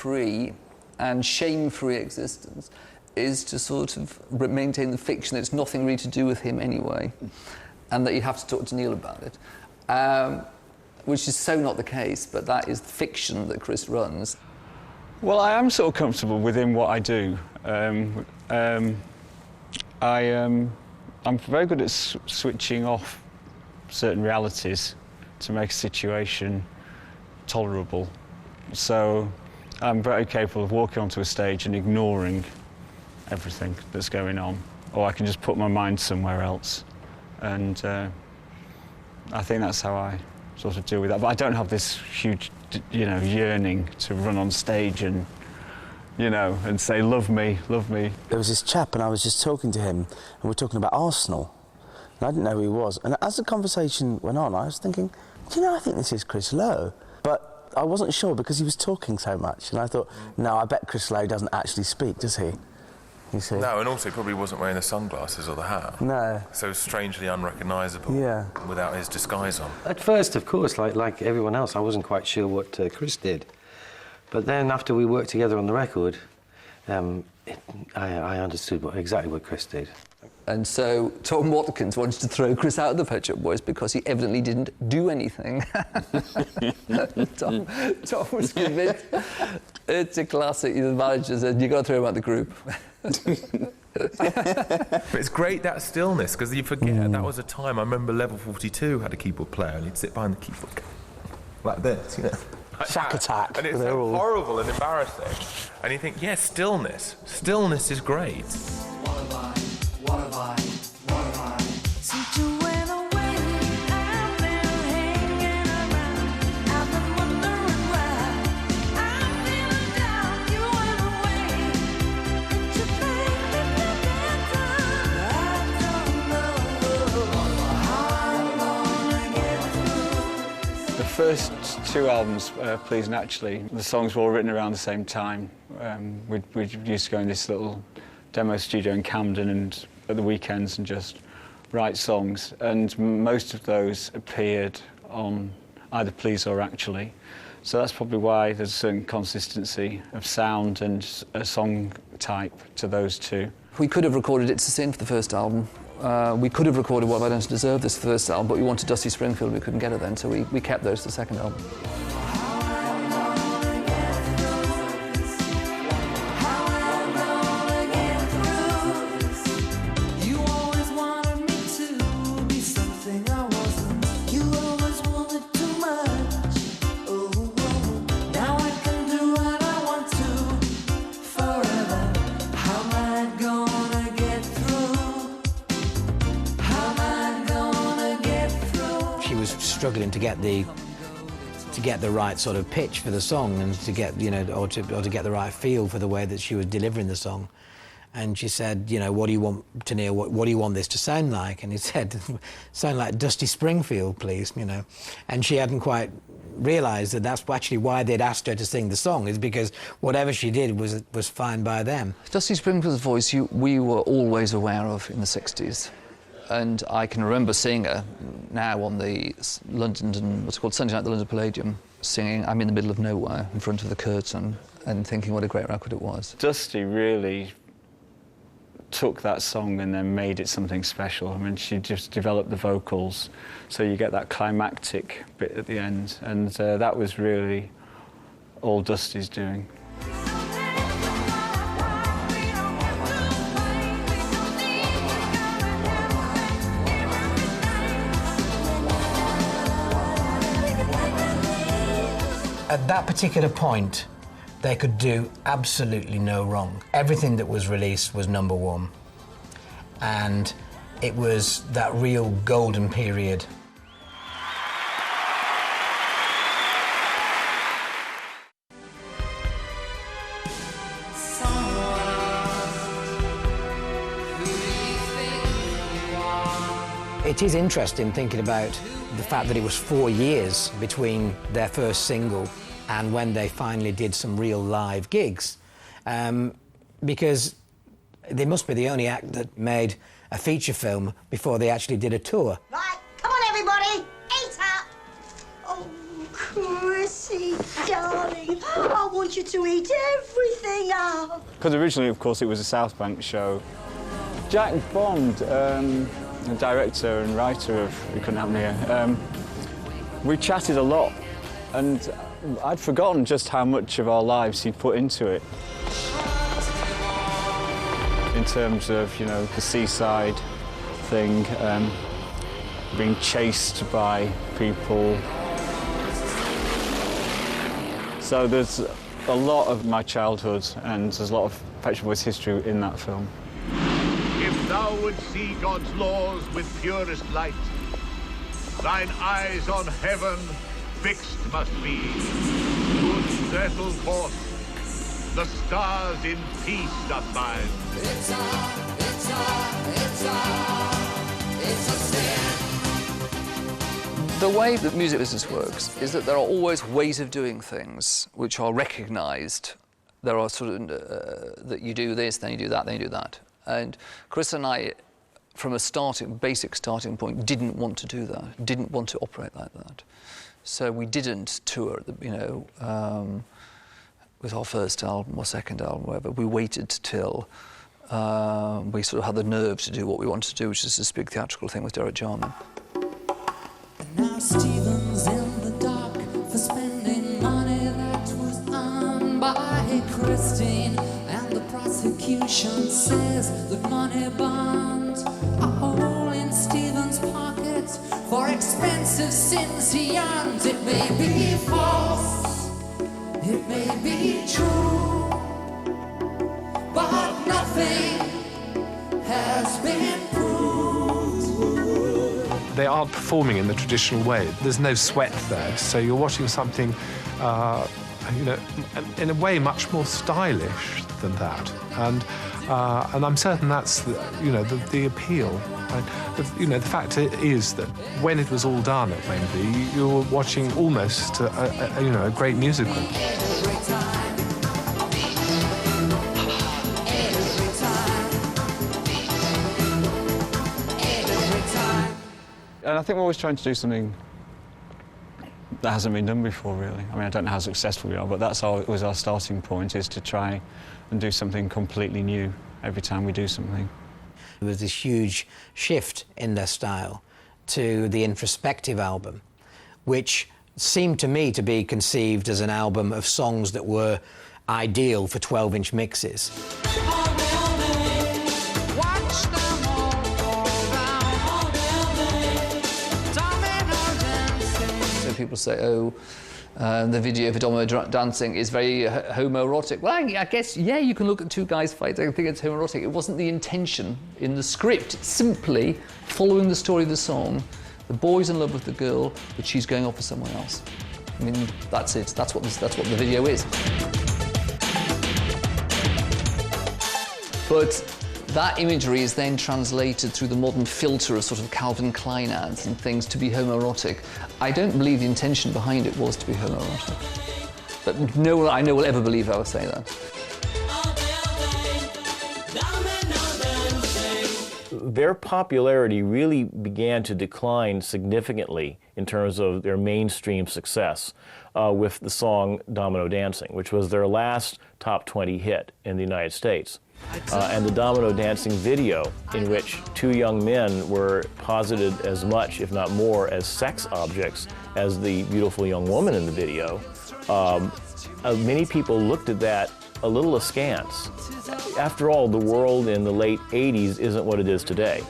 free and shame-free existence is to sort of maintain the fiction that it's nothing really to do with him anyway, and that you have to talk to Neil about it, which is so not the case, but that is the fiction that Chris runs. Well, I am sort of comfortable within what I do. I'm very good at switching off certain realities to make a situation tolerable. So I'm very capable of walking onto a stage and ignoring everything that's going on, or I can just put my mind somewhere else. And I think that's how I sort of deal with that. But I don't have this huge, yearning to run on stage and, and say, love me, love me. There was this chap, and I was just talking to him, and we're talking about Arsenal, and I didn't know who he was. And as the conversation went on, I was thinking, I think this is Chris Lowe. But I wasn't sure because he was talking so much, and I thought, no, I bet Chris Lowe doesn't actually speak, does he? You see? No, and also he probably wasn't wearing the sunglasses or the hat. No. So strangely unrecognisable. Yeah. Without his disguise on. At first, of course, like everyone else, I wasn't quite sure what Chris did. But then after we worked together on the record, I understood exactly what Chris did. And so Tom Watkins wanted to throw Chris out of the Pet Shop Boys because he evidently didn't do anything. Tom was convinced. It's a classic. The manager said, you've got to throw him out the group. But it's great, that stillness, because you forget that was a time. I remember Level 42 had a keyboard player, and he'd sit behind the keyboard like this, Shack Attack. And it's so horrible and embarrassing. And you think, stillness. Stillness is great. What have I? Since you went away, I've been hanging around. I've been wondering why. I'm feeling down. You went away. Did you think that I don't know how I'm gonna get through. The first two albums, Please Naturally, the songs were all written around the same time. We used to go in this little demo studio in Camden and at the weekends and just write songs, and most of those appeared on either Please or Actually. So that's probably why there's a certain consistency of sound and a song type to those two. We could have recorded It's a Sin for the first album. We could have recorded What Have I Done to Deserve This for the first album, but we wanted Dusty Springfield, we couldn't get it then, so we kept those for the second album. Struggling to get the right sort of pitch for the song, and to get or to get the right feel for the way that she was delivering the song. And she said, what do you want to Neil? What do you want this to sound like? And he said, sound like Dusty Springfield, please. And she hadn't quite realised that that's actually why they'd asked her to sing the song, is because whatever she did was fine by them. Dusty Springfield's voice we were always aware of in the 60s. And I can remember seeing her now on the Sunday night at the London Palladium, singing I'm in the Middle of Nowhere in front of the curtain, and thinking what a great record it was. Dusty really took that song and then made it something special. I mean, she just developed the vocals, so you get that climactic bit at the end, and that was really all Dusty's doing. At that particular point, they could do absolutely no wrong. Everything that was released was #1. And it was that real golden period. It is interesting thinking about the fact that it was 4 years between their first single and when they finally did some real live gigs, because they must be the only act that made a feature film before they actually did a tour. Right, come on everybody, eat up! Oh, Chrissy, darling. I want you to eat everything up. Because originally, of course, it was a South Bank show. Jack Bond, the director and writer of We Couldn't Happen Here, we chatted a lot, and I'd forgotten just how much of our lives he'd put into it. In terms of, you know, the seaside thing, being chased by people. So there's a lot of my childhood, and there's a lot of Pet Shop Boys history in that film. If thou would see God's laws with purest light, thine eyes on heaven fixed must be. Good settled course, the stars in peace doth bind. It's a sin. The way that music business works is that there are always ways of doing things which are recognised. There are sort of that you do this, then you do that, then you do that. And Chris and I, from a basic starting point, didn't want to do that, didn't want to operate like that. So we didn't tour, you know, with our first album or second album, whatever. We waited till we sort of had the nerve to do what we wanted to do, which is this big theatrical thing with Derek Jarman. Now Stephen's in the dock for spending money that was earned by Christine, and the prosecution says that money bonds a hole in Stephen's pocket for expensive sins he earns. It may be false, it may be true, but nothing has been proved. They aren't performing in the traditional way. There's no sweat there, so you're watching something, you know, in a way much more stylish than that. And I'm certain that's the appeal. Right? You know, the fact is that when it was all done at Wembley, you were watching almost a great musical. And I think we're always trying to do something that hasn't been done before, really. I mean, I don't know how successful we are, but that's was our starting point, is to try and do something completely new every time we do something. There was this huge shift in their style to the introspective album, which seemed to me to be conceived as an album of songs that were ideal for 12-inch mixes. People say, oh, the video for Domino Dancing is very homoerotic. Well, I guess, yeah, you can look at two guys fight. I think it's homoerotic. It wasn't the intention in the script. It's simply following the story of the song. The boy's in love with the girl, but she's going off with someone else. I mean, that's it. That's what the video is. But that imagery is then translated through the modern filter of sort of Calvin Klein ads and things to be homoerotic. I don't believe the intention behind it was to be homoerotic. But no one I know will ever believe I would say that. Their popularity really began to decline significantly in terms of their mainstream success with the song Domino Dancing, which was their last top 20 hit in the United States. And the Domino Dancing video, in which two young men were posited as much, if not more, as sex objects as the beautiful young woman in the video, many people looked at that a little askance. After all, the world in the late 80s isn't what it is today.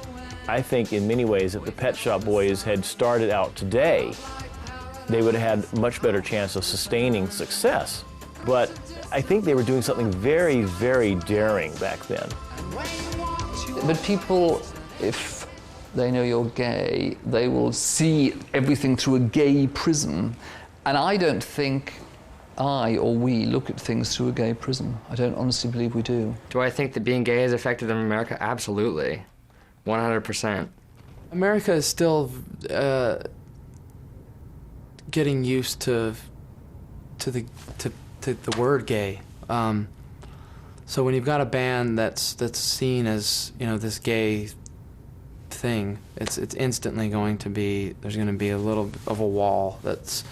I think in many ways if the Pet Shop Boys had started out today, they would have had much better chance of sustaining success. But I think they were doing something very, very daring back then. But people, if they know you're gay, they will see everything through a gay prism. And I don't think I or we look at things through a gay prism. I don't honestly believe we do. Do I think that being gay has affected them in America? Absolutely. 100%. America is still getting used to the word gay. So when you've got a band that's seen as, you know, this gay thing, it's instantly going to be, there's going to be a little of a wall that's